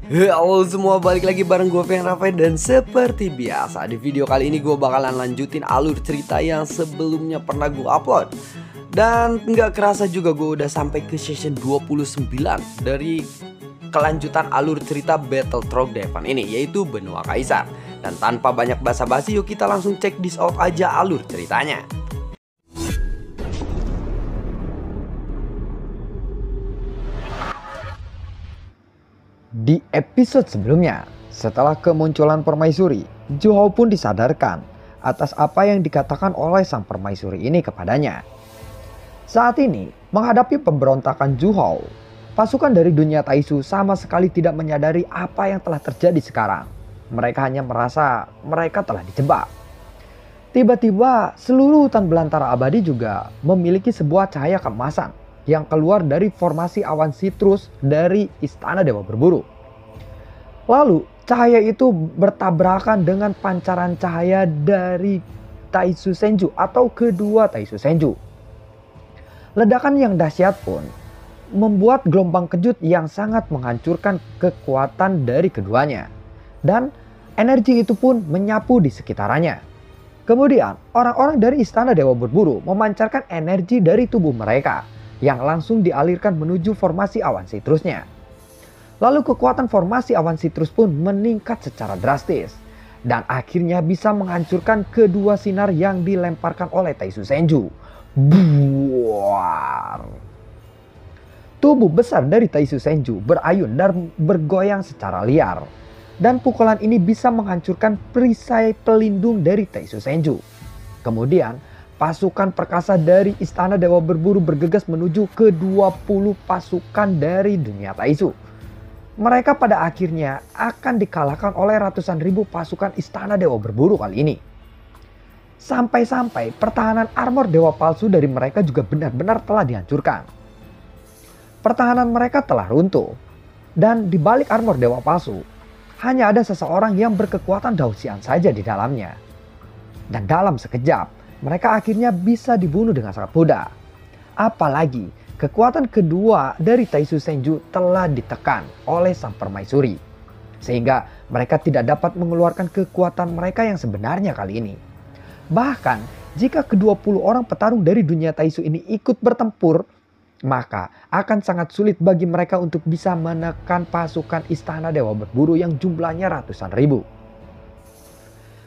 Halo semua, balik lagi bareng gue Fian Rafael. Dan seperti biasa di video kali ini gue bakalan lanjutin alur cerita yang sebelumnya pernah gue upload. Dan nggak kerasa juga gue udah sampai ke session 29 dari kelanjutan alur cerita Battle Trog Devan ini, yaitu Benua Kaisar. Dan tanpa banyak basa-basi, yuk kita langsung check this out aja alur ceritanya. Di episode sebelumnya, setelah kemunculan permaisuri, Zhu pun disadarkan atas apa yang dikatakan oleh sang permaisuri ini kepadanya. Saat ini, menghadapi pemberontakan Zhu, pasukan dari dunia Taisu sama sekali tidak menyadari apa yang telah terjadi sekarang. Mereka hanya merasa mereka telah dijebak. Tiba-tiba, seluruh hutan belantara abadi juga memiliki sebuah cahaya keemasan yang keluar dari formasi awan sitrus dari Istana Dewa Berburu. Lalu cahaya itu bertabrakan dengan pancaran cahaya dari Taisu Senju atau kedua Taisu Senju. Ledakan yang dahsyat pun membuat gelombang kejut yang sangat menghancurkan kekuatan dari keduanya. Dan energi itu pun menyapu di sekitarnya. Kemudian orang-orang dari Istana Dewa Berburu memancarkan energi dari tubuh mereka yang langsung dialirkan menuju formasi awan sitrusnya. Lalu kekuatan formasi awan sitrus pun meningkat secara drastis dan akhirnya bisa menghancurkan kedua sinar yang dilemparkan oleh Taisu Senju. Buar. Tubuh besar dari Taisu Senju berayun dan bergoyang secara liar. Dan pukulan ini bisa menghancurkan perisai pelindung dari Taisu Senju. Kemudian pasukan perkasa dari Istana Dewa Berburu bergegas menuju ke 20 pasukan dari dunia Taisu. Mereka pada akhirnya akan dikalahkan oleh ratusan ribu pasukan Istana Dewa Berburu kali ini. Sampai-sampai pertahanan armor Dewa Palsu dari mereka juga benar-benar telah dihancurkan. Pertahanan mereka telah runtuh. Dan di balik armor Dewa Palsu, hanya ada seseorang yang berkekuatan Daoxian saja di dalamnya. Dan dalam sekejap, mereka akhirnya bisa dibunuh dengan sangat mudah. Apalagi kekuatan kedua dari Taisu Senju telah ditekan oleh sang permaisuri. Sehingga mereka tidak dapat mengeluarkan kekuatan mereka yang sebenarnya kali ini. Bahkan jika ke-20 orang petarung dari dunia Taisu ini ikut bertempur, maka akan sangat sulit bagi mereka untuk bisa menekan pasukan Istana Dewa Berburu yang jumlahnya ratusan ribu.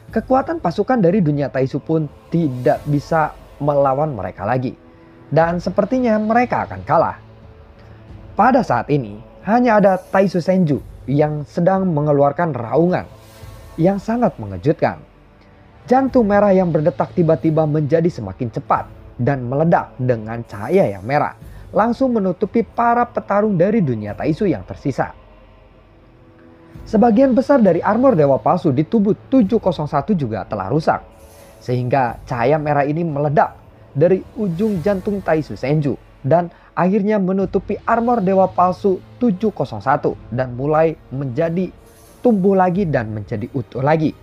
Kekuatan pasukan dari dunia Taisu pun tidak bisa melawan mereka lagi. Dan sepertinya mereka akan kalah. Pada saat ini hanya ada Taisu Senju yang sedang mengeluarkan raungan yang sangat mengejutkan. Jantung merah yang berdetak tiba-tiba menjadi semakin cepat dan meledak dengan cahaya yang merah. Langsung menutupi para petarung dari dunia Taisu yang tersisa. Sebagian besar dari armor Dewa Palsu di tubuh 701 juga telah rusak. Sehingga cahaya merah ini meledak dari ujung jantung Taisu Senju. Dan akhirnya menutupi armor Dewa Palsu 701 dan mulai menjadi tumbuh lagi dan menjadi utuh lagi.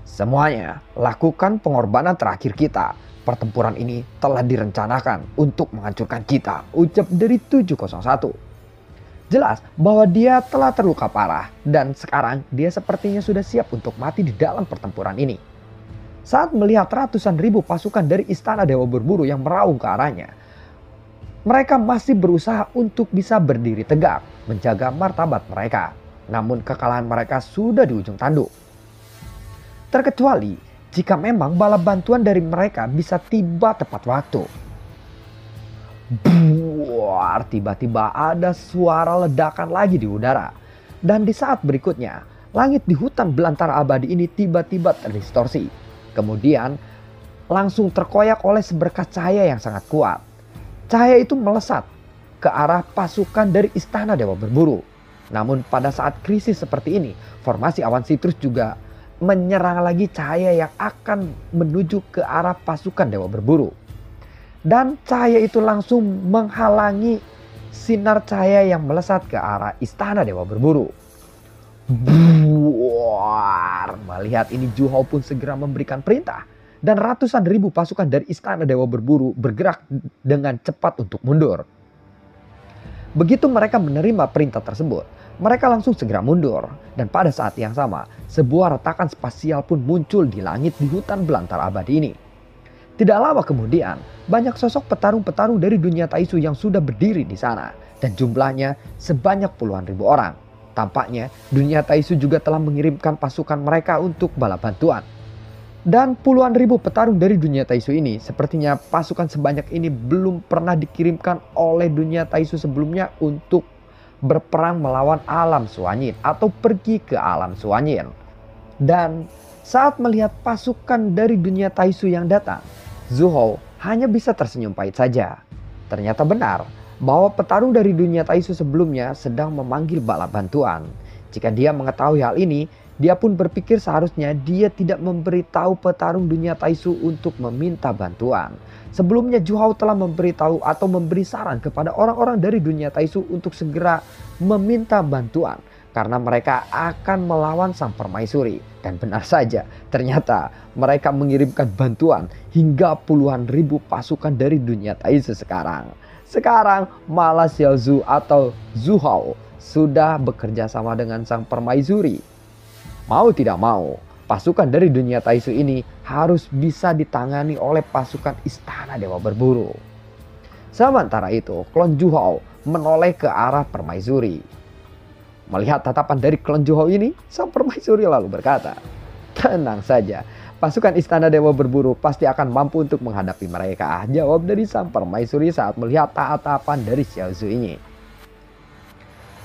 Semuanya lakukan pengorbanan terakhir kita. Pertempuran ini telah direncanakan untuk menghancurkan kita, ucap dari 701. Jelas bahwa dia telah terluka parah dan sekarang dia sepertinya sudah siap untuk mati di dalam pertempuran ini. Saat melihat ratusan ribu pasukan dari Istana Dewa Berburu yang meraung ke arahnya, mereka masih berusaha untuk bisa berdiri tegak, menjaga martabat mereka. Namun kekalahan mereka sudah di ujung tanduk. Terkecuali jika memang bala bantuan dari mereka bisa tiba tepat waktu. Buar, tiba-tiba ada suara ledakan lagi di udara. Dan di saat berikutnya, langit di hutan belantara abadi ini tiba-tiba terdistorsi. Kemudian langsung terkoyak oleh seberkas cahaya yang sangat kuat. Cahaya itu melesat ke arah pasukan dari Istana Dewa Berburu. Namun pada saat krisis seperti ini, formasi awan sitrus juga menyerang lagi cahaya yang akan menuju ke arah pasukan Dewa Berburu. Dan cahaya itu langsung menghalangi sinar cahaya yang melesat ke arah Istana Dewa Berburu. Buar. Melihat ini, Zhu pun segera memberikan perintah. Dan ratusan ribu pasukan dari Istana Dewa Berburu bergerak dengan cepat untuk mundur. Begitu mereka menerima perintah tersebut, mereka langsung segera mundur. Dan pada saat yang sama, sebuah retakan spasial pun muncul di langit di hutan belantara abadi ini. Tidak lama kemudian, banyak sosok petarung-petarung dari dunia Taisu yang sudah berdiri di sana. Dan jumlahnya sebanyak puluhan ribu orang. Tampaknya dunia Taisu juga telah mengirimkan pasukan mereka untuk bala bantuan. Dan puluhan ribu petarung dari dunia Taisu ini, sepertinya pasukan sebanyak ini belum pernah dikirimkan oleh dunia Taisu sebelumnya untuk berperang melawan alam Suanyin atau pergi ke alam Suanyin. Dan saat melihat pasukan dari dunia Taisu yang datang, Zhu Hao hanya bisa tersenyum pahit saja. Ternyata benar bahwa petarung dari dunia Taisu sebelumnya sedang memanggil bala bantuan. Jika dia mengetahui hal ini, dia pun berpikir seharusnya dia tidak memberitahu petarung dunia Taisu untuk meminta bantuan. Sebelumnya Zhu Hao telah memberitahu atau memberi saran kepada orang-orang dari dunia Taisu untuk segera meminta bantuan. Karena mereka akan melawan sang permaisuri. Dan benar saja, ternyata mereka mengirimkan bantuan hingga puluhan ribu pasukan dari dunia Taisu sekarang. Sekarang malah Xiao Zhu atau Zhu Hao sudah bekerja sama dengan sang permaisuri. Mau tidak mau, pasukan dari dunia Taisu ini harus bisa ditangani oleh pasukan Istana Dewa Berburu. Sementara itu, klon Zhu Hao menoleh ke arah permaisuri. Melihat tatapan dari klon Zhu Hao ini, sang permaisuri lalu berkata, "Tenang saja, pasukan Istana Dewa Berburu pasti akan mampu untuk menghadapi mereka," jawab dari sang permaisuri saat melihat tatapan dari Xiao Zhu ini.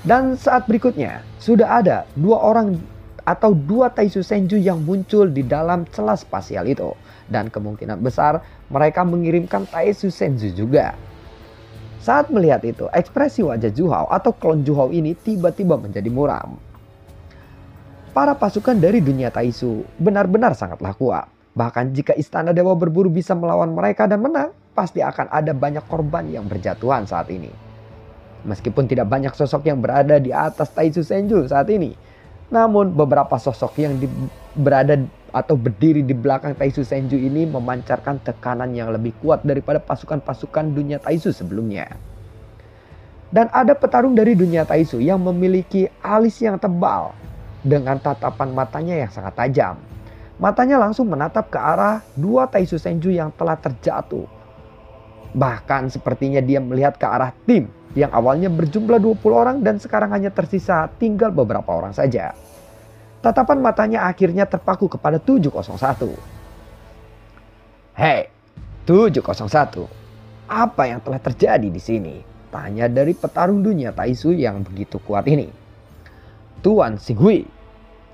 Dan saat berikutnya, sudah ada dua Taisu Senju yang muncul di dalam celah spasial itu. Dan kemungkinan besar mereka mengirimkan Taisu Senju juga. Saat melihat itu, ekspresi wajah Zhu Hao atau klon Zhu Hao ini tiba-tiba menjadi muram. Para pasukan dari dunia Taisu benar-benar sangatlah kuat. Bahkan jika Istana Dewa Berburu bisa melawan mereka dan menang, pasti akan ada banyak korban yang berjatuhan saat ini. Meskipun tidak banyak sosok yang berada di atas Taisu Senju saat ini, namun beberapa sosok yang berada atau berdiri di belakang Taisu Senju ini memancarkan tekanan yang lebih kuat daripada pasukan-pasukan dunia Taisu sebelumnya. Dan ada petarung dari dunia Taisu yang memiliki alis yang tebal dengan tatapan matanya yang sangat tajam. Matanya langsung menatap ke arah dua Taisu Senju yang telah terjatuh. Bahkan sepertinya dia melihat ke arah tim yang awalnya berjumlah 20 orang dan sekarang hanya tersisa tinggal beberapa orang saja. Tatapan matanya akhirnya terpaku kepada 701. "Hei, 701, apa yang telah terjadi di sini?" tanya dari petarung dunia Taisu yang begitu kuat ini. "Tuan Xinghui,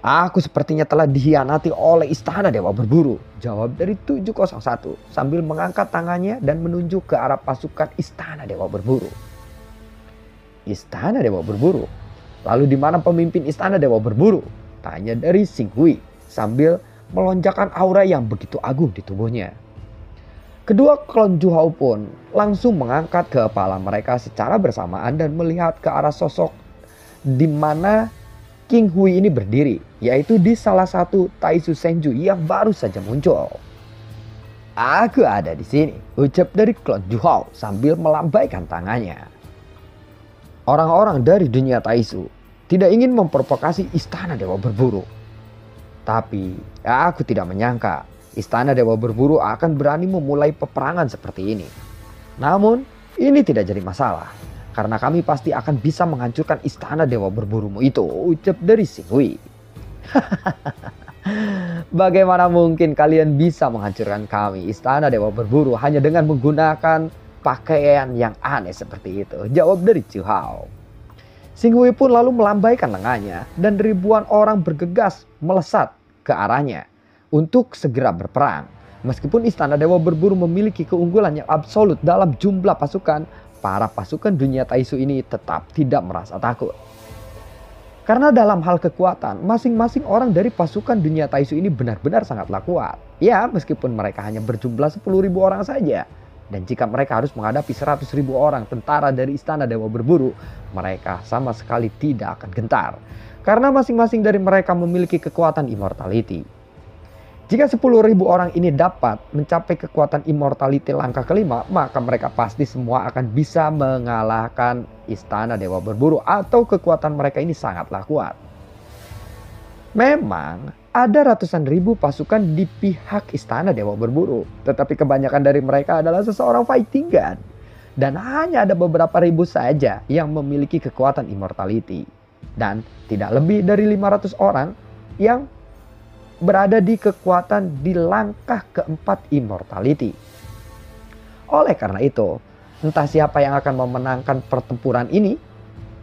aku sepertinya telah dikhianati oleh Istana Dewa Berburu," jawab dari 701 sambil mengangkat tangannya dan menunjuk ke arah pasukan Istana Dewa Berburu. "Istana Dewa Berburu? Lalu di mana pemimpin Istana Dewa Berburu?" tanya dari Xinghui sambil melonjakkan aura yang begitu agung di tubuhnya. Kedua klon Zhu Hao pun langsung mengangkat kepala mereka secara bersamaan dan melihat ke arah sosok di mana King Hui ini berdiri, yaitu di salah satu Taisu Senju yang baru saja muncul. "Aku ada di sini," ucap dari klon Zhu Hao sambil melambaikan tangannya. Orang-orang dari dunia Taisu tidak ingin memprovokasi Istana Dewa Berburu. Tapi aku tidak menyangka Istana Dewa Berburu akan berani memulai peperangan seperti ini. Namun ini tidak jadi masalah, karena kami pasti akan bisa menghancurkan Istana Dewa Berburumu itu, ucap dari Xinghui. "Bagaimana mungkin kalian bisa menghancurkan kami, Istana Dewa Berburu, hanya dengan menggunakan pakaian yang aneh seperti itu?" jawab dari Zhu Hao. Xinghui pun lalu melambaikan lengannya dan ribuan orang bergegas melesat ke arahnya untuk segera berperang. Meskipun Istana Dewa Berburu memiliki keunggulan yang absolut dalam jumlah pasukan, para pasukan dunia Taisu ini tetap tidak merasa takut. Karena dalam hal kekuatan, masing-masing orang dari pasukan dunia Taisu ini benar-benar sangatlah kuat. Ya, meskipun mereka hanya berjumlah 10.000 orang saja. Dan jika mereka harus menghadapi 100.000 orang tentara dari Istana Dewa Berburu, mereka sama sekali tidak akan gentar. Karena masing-masing dari mereka memiliki kekuatan immortality. Jika 10.000 orang ini dapat mencapai kekuatan immortality langkah kelima, maka mereka pasti semua akan bisa mengalahkan Istana Dewa Berburu atau kekuatan mereka ini sangatlah kuat. Memang ada ratusan ribu pasukan di pihak Istana Dewa Berburu, tetapi kebanyakan dari mereka adalah seseorang fighting god. Dan hanya ada beberapa ribu saja yang memiliki kekuatan immortality. Dan tidak lebih dari 500 orang yang berada di kekuatan di langkah keempat immortality. Oleh karena itu, entah siapa yang akan memenangkan pertempuran ini.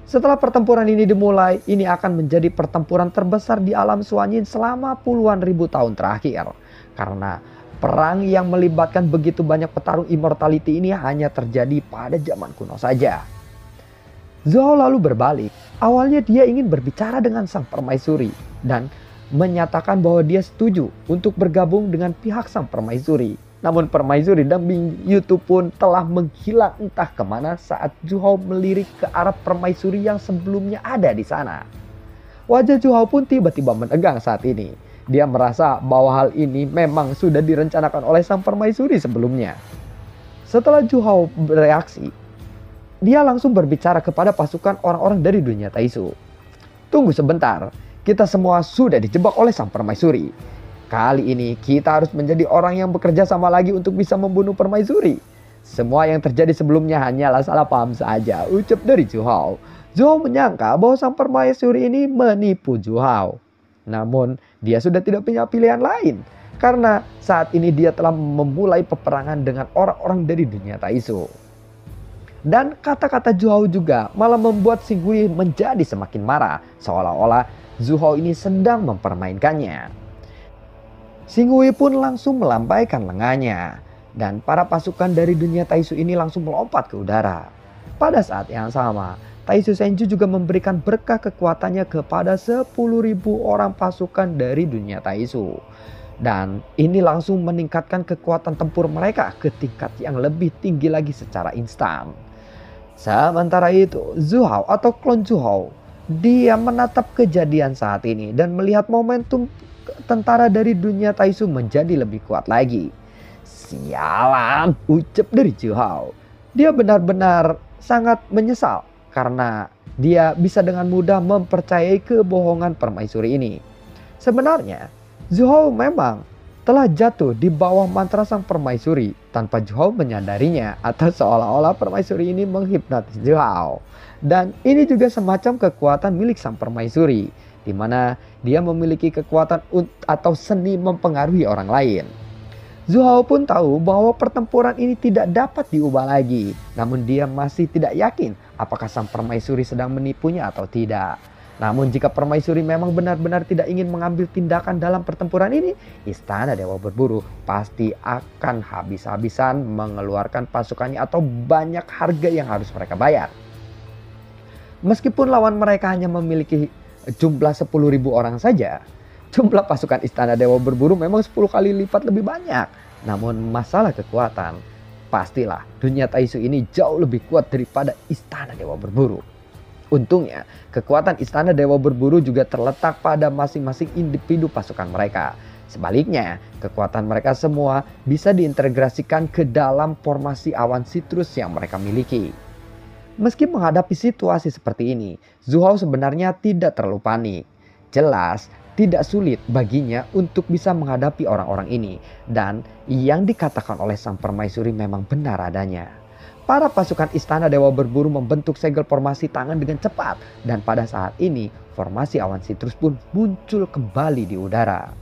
Setelah pertempuran ini dimulai, ini akan menjadi pertempuran terbesar di alam Suanyin selama puluhan ribu tahun terakhir. Karena perang yang melibatkan begitu banyak petarung immortality ini hanya terjadi pada zaman kuno saja. Zhou lalu berbalik. Awalnya dia ingin berbicara dengan sang permaisuri dan menyatakan bahwa dia setuju untuk bergabung dengan pihak sang permaisuri. Namun permaisuri dan Ming Yutu pun telah menghilang entah kemana saat Zhu Hao melirik ke arah permaisuri yang sebelumnya ada di sana. Wajah Zhu Hao pun tiba-tiba menegang saat ini. Dia merasa bahwa hal ini memang sudah direncanakan oleh sang permaisuri sebelumnya. Setelah Zhu Hao bereaksi, dia langsung berbicara kepada pasukan orang-orang dari dunia Taisu. Tunggu sebentar. Kita semua sudah dijebak oleh sang permaisuri. Kali ini kita harus menjadi orang yang bekerja sama lagi untuk bisa membunuh permaisuri. Semua yang terjadi sebelumnya hanyalah salah paham saja, ucap dari Zhu Hao. Zhu Hao menyangka bahwa sang permaisuri ini menipu Zhu Hao. Namun dia sudah tidak punya pilihan lain. Karena saat ini dia telah memulai peperangan dengan orang-orang dari dunia Taisu. Dan kata-kata Zhu Hao juga malah membuat Xing Hui menjadi semakin marah. Seolah-olah Zhu Hao ini sedang mempermainkannya. Xing Hui pun langsung melambaikan lengannya. Dan para pasukan dari dunia Taisu ini langsung melompat ke udara. Pada saat yang sama, Taisu Senju juga memberikan berkah kekuatannya kepada 10.000 orang pasukan dari dunia Taisu. Dan ini langsung meningkatkan kekuatan tempur mereka ke tingkat yang lebih tinggi lagi secara instan. Sementara itu, Zhu Hao atau klon Zhu Hao, dia menatap kejadian saat ini dan melihat momentum tentara dari dunia Taisu menjadi lebih kuat lagi. Sialan, ucap dari Zhu Hao. Dia benar-benar sangat menyesal karena dia bisa dengan mudah mempercayai kebohongan permaisuri ini. Sebenarnya, Zhu Hao memang telah jatuh di bawah mantra sang permaisuri tanpa Zhu Hao menyadarinya, atau seolah-olah permaisuri ini menghipnotis Zhu Hao. Dan ini juga semacam kekuatan milik sang permaisuri, di mana dia memiliki kekuatan atau seni mempengaruhi orang lain. Zhu Hao pun tahu bahwa pertempuran ini tidak dapat diubah lagi, namun dia masih tidak yakin apakah sang permaisuri sedang menipunya atau tidak. Namun jika permaisuri memang benar-benar tidak ingin mengambil tindakan dalam pertempuran ini, Istana Dewa Berburu pasti akan habis-habisan mengeluarkan pasukannya atau banyak harga yang harus mereka bayar. Meskipun lawan mereka hanya memiliki jumlah 10.000 orang saja, jumlah pasukan Istana Dewa Berburu memang 10 kali lipat lebih banyak. Namun masalah kekuatan, pastilah dunia Taisu ini jauh lebih kuat daripada Istana Dewa Berburu. Untungnya, kekuatan Istana Dewa Berburu juga terletak pada masing-masing individu pasukan mereka. Sebaliknya, kekuatan mereka semua bisa diintegrasikan ke dalam formasi awan sitrus yang mereka miliki. Meski menghadapi situasi seperti ini, Zhu Hao sebenarnya tidak terlalu panik. Jelas, tidak sulit baginya untuk bisa menghadapi orang-orang ini. Dan yang dikatakan oleh sang permaisuri memang benar adanya. Para pasukan Istana Dewa Berburu membentuk segel formasi tangan dengan cepat. Dan pada saat ini, formasi awan sitrus pun muncul kembali di udara.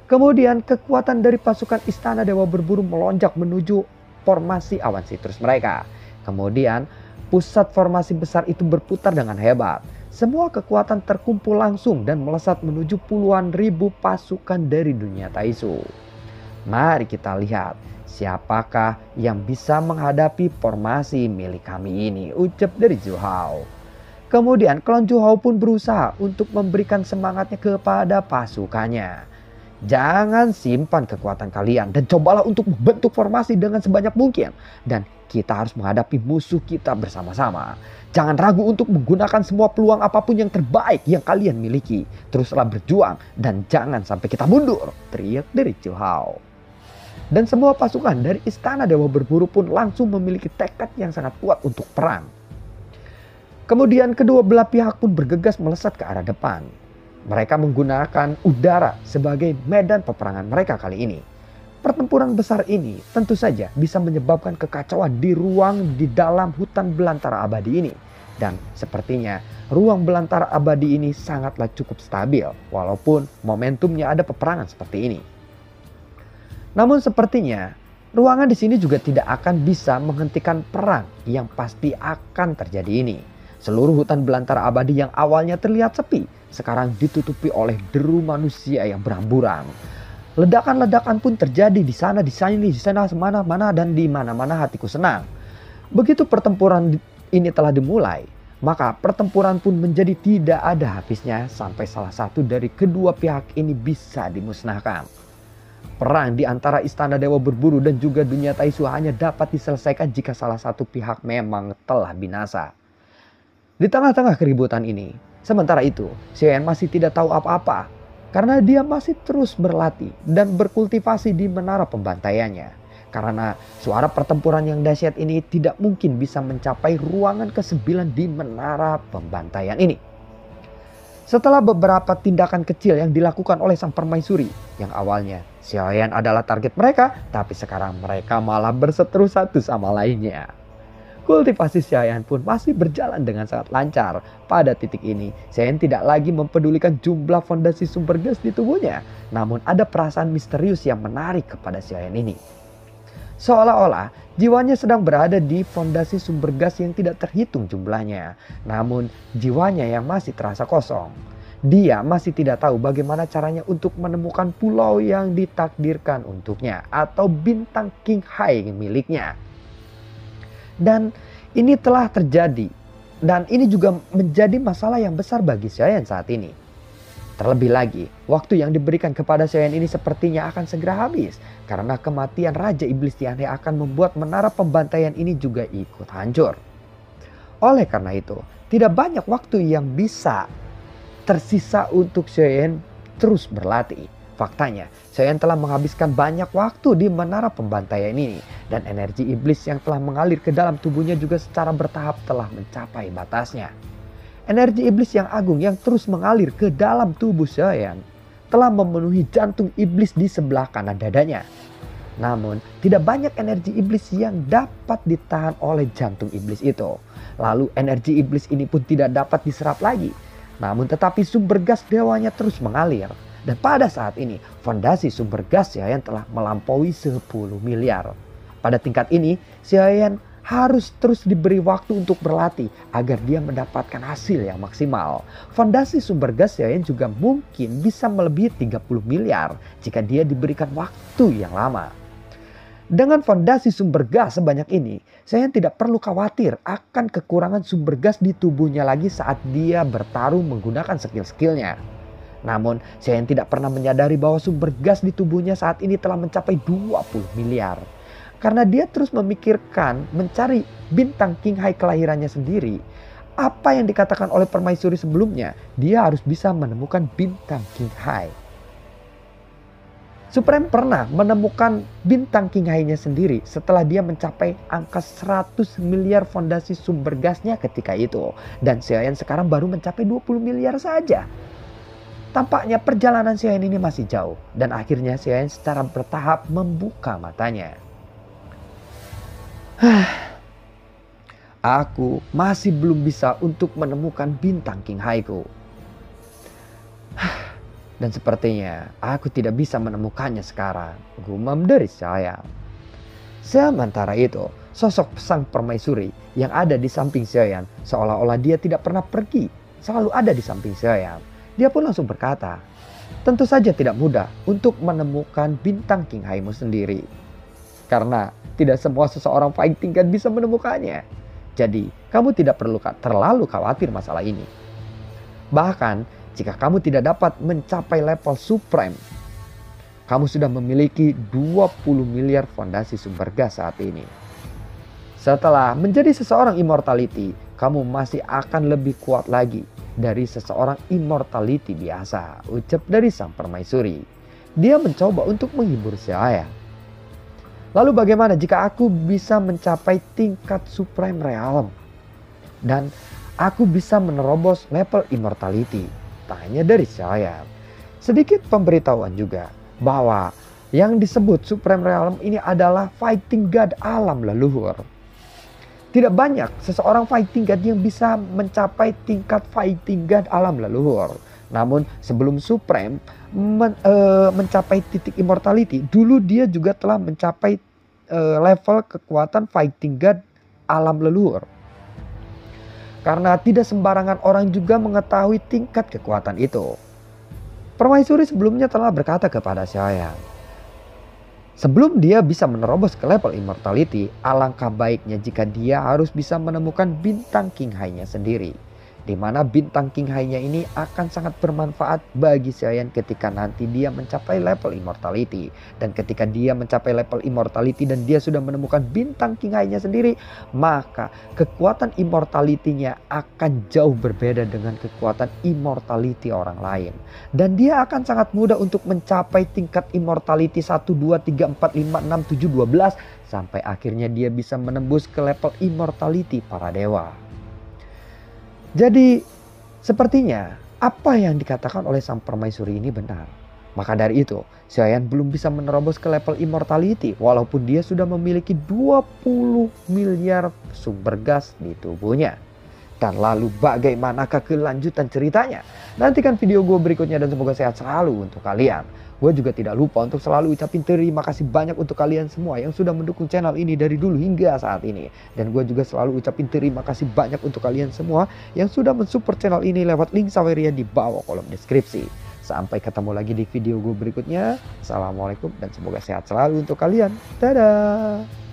Kemudian kekuatan dari pasukan Istana Dewa Berburu melonjak menuju formasi awan sitrus mereka. Kemudian pusat formasi besar itu berputar dengan hebat. Semua kekuatan terkumpul langsung dan melesat menuju puluhan ribu pasukan dari dunia Taisu. Mari kita lihat siapakah yang bisa menghadapi formasi milik kami ini, ucap dari Zhu Hao. Kemudian klon Zhu Hao pun berusaha untuk memberikan semangatnya kepada pasukannya. Jangan simpan kekuatan kalian dan cobalah untuk membentuk formasi dengan sebanyak mungkin. Dan kita harus menghadapi musuh kita bersama-sama. Jangan ragu untuk menggunakan semua peluang apapun yang terbaik yang kalian miliki. Teruslah berjuang dan jangan sampai kita mundur, teriak dari Zhou Hao. Dan semua pasukan dari Istana Dewa Berburu pun langsung memiliki tekad yang sangat kuat untuk perang. Kemudian kedua belah pihak pun bergegas melesat ke arah depan. Mereka menggunakan udara sebagai medan peperangan mereka kali ini. Pertempuran besar ini tentu saja bisa menyebabkan kekacauan di ruang di dalam hutan belantara abadi ini. Dan sepertinya ruang belantara abadi ini sangatlah cukup stabil walaupun momentumnya ada peperangan seperti ini. Namun sepertinya ruangan di sini juga tidak akan bisa menghentikan perang yang pasti akan terjadi ini. Seluruh hutan belantara abadi yang awalnya terlihat sepi, sekarang ditutupi oleh deru manusia yang berhamburan. Ledakan-ledakan pun terjadi di sana, mana-mana dan di mana-mana hatiku senang. Begitu pertempuran ini telah dimulai, maka pertempuran pun menjadi tidak ada habisnya sampai salah satu dari kedua pihak ini bisa dimusnahkan. Perang di antara Istana Dewa Berburu dan juga dunia Taishu hanya dapat diselesaikan jika salah satu pihak memang telah binasa. Di tengah-tengah keributan ini, sementara itu, Xiao Yan masih tidak tahu apa-apa karena dia masih terus berlatih dan berkultivasi di menara pembantaiannya. Karena suara pertempuran yang dahsyat ini tidak mungkin bisa mencapai ruangan ke-9 di menara pembantaian ini. Setelah beberapa tindakan kecil yang dilakukan oleh sang permaisuri, yang awalnya Xiao Yan adalah target mereka, tapi sekarang mereka malah berseteru satu sama lainnya. Kultivasi Xiao Yan pun masih berjalan dengan sangat lancar. Pada titik ini, Xiao Yan tidak lagi mempedulikan jumlah fondasi sumber gas di tubuhnya. Namun ada perasaan misterius yang menarik kepada Xiao Yan ini. Seolah-olah jiwanya sedang berada di fondasi sumber gas yang tidak terhitung jumlahnya. Namun jiwanya yang masih terasa kosong. Dia masih tidak tahu bagaimana caranya untuk menemukan pulau yang ditakdirkan untuknya. Atau bintang King Hai miliknya. Dan ini telah terjadi. Dan ini juga menjadi masalah yang besar bagi Xiao Yan saat ini. Terlebih lagi, waktu yang diberikan kepada Xiao Yan ini sepertinya akan segera habis. Karena kematian Raja Iblis Tianhe akan membuat menara pembantaian ini juga ikut hancur. Oleh karena itu, tidak banyak waktu yang bisa tersisa untuk Xiao Yan terus berlatih. Faktanya, Xiao Yan telah menghabiskan banyak waktu di menara pembantaian ini. Dan energi iblis yang telah mengalir ke dalam tubuhnya juga secara bertahap telah mencapai batasnya. Energi iblis yang agung yang terus mengalir ke dalam tubuh Xiao Yan telah memenuhi jantung iblis di sebelah kanan dadanya. Namun, tidak banyak energi iblis yang dapat ditahan oleh jantung iblis itu. Lalu energi iblis ini pun tidak dapat diserap lagi. Namun tetapi sumber gas dewanya terus mengalir. Dan pada saat ini, fondasi sumber gas Xiao Yan telah melampaui 10 miliar. Pada tingkat ini, Xiao Yan harus terus diberi waktu untuk berlatih agar dia mendapatkan hasil yang maksimal. Fondasi sumber gas Xiao Yan juga mungkin bisa melebihi 30 miliar jika dia diberikan waktu yang lama. Dengan fondasi sumber gas sebanyak ini, Xiao Yan tidak perlu khawatir akan kekurangan sumber gas di tubuhnya lagi saat dia bertarung menggunakan skill-skillnya. Namun, Xiao Yan tidak pernah menyadari bahwa sumber gas di tubuhnya saat ini telah mencapai 20 miliar. Karena dia terus memikirkan mencari bintang King Hai kelahirannya sendiri. Apa yang dikatakan oleh permaisuri sebelumnya, dia harus bisa menemukan bintang King Hai. Supreme pernah menemukan bintang King Hai-nya sendiri setelah dia mencapai angka 100 miliar fondasi sumber gasnya ketika itu. Dan Xiao Yan sekarang baru mencapai 20 miliar saja. Tampaknya perjalanan Xiao Yan ini masih jauh. Dan akhirnya Xiao Yan secara bertahap membuka matanya. Aku masih belum bisa untuk menemukan bintang King Hai-ku. Dan sepertinya aku tidak bisa menemukannya sekarang, gumam dari Xiao Yan. Sementara itu, sosok sang permaisuri yang ada di samping Xiao Yan seolah-olah dia tidak pernah pergi, selalu ada di samping Xiao Yan. Dia pun langsung berkata, tentu saja tidak mudah untuk menemukan bintang King Hai-mu sendiri. Karena tidak semua seseorang fighting kan bisa menemukannya. Jadi, kamu tidak perlu terlalu khawatir masalah ini. Bahkan, jika kamu tidak dapat mencapai level Supreme, kamu sudah memiliki 20 miliar fondasi sumber gas saat ini. Setelah menjadi seseorang immortality, kamu masih akan lebih kuat lagi dari seseorang immortality biasa, ucap dari sang permaisuri. Dia mencoba untuk menghibur saya. Lalu bagaimana jika aku bisa mencapai tingkat Supreme Realm? Dan aku bisa menerobos level immortality? Tanya dari saya. Sedikit pemberitahuan juga bahwa yang disebut Supreme Realm ini adalah fighting god alam leluhur. Tidak banyak seseorang fighting god yang bisa mencapai tingkat fighting god alam leluhur. Namun sebelum Supreme mencapai titik immortality, dulu dia juga telah mencapai level kekuatan fighting god alam leluhur. Karena tidak sembarangan orang juga mengetahui tingkat kekuatan itu. Permaisuri sebelumnya telah berkata kepada saya, sebelum dia bisa menerobos ke level immortality, alangkah baiknya jika dia harus bisa menemukan bintang King High-nya sendiri. Di mana bintang King High-nya ini akan sangat bermanfaat bagi Xiaoyan ketika nanti dia mencapai level immortality. Dan ketika dia mencapai level immortality dan dia sudah menemukan bintang King High-nya sendiri, maka kekuatan immortality-nya akan jauh berbeda dengan kekuatan immortality orang lain. Dan dia akan sangat mudah untuk mencapai tingkat immortality 1, 2, 3, 4, 5, 6, 7, 12. Sampai akhirnya dia bisa menembus ke level immortality para dewa. Jadi sepertinya apa yang dikatakan oleh sang permaisuri ini benar. Maka dari itu Xiaoyan belum bisa menerobos ke level immortality walaupun dia sudah memiliki 20 miliar sumber gas di tubuhnya. Dan lalu bagaimanakah kelanjutan ceritanya? Nantikan video gue berikutnya dan semoga sehat selalu untuk kalian. Gue juga tidak lupa untuk selalu ucapin terima kasih banyak untuk kalian semua yang sudah mendukung channel ini dari dulu hingga saat ini. Dan gue juga selalu ucapin terima kasih banyak untuk kalian semua yang sudah mensupport channel ini lewat link Saweria di bawah kolom deskripsi. Sampai ketemu lagi di video gue berikutnya. Assalamualaikum dan semoga sehat selalu untuk kalian. Dadah!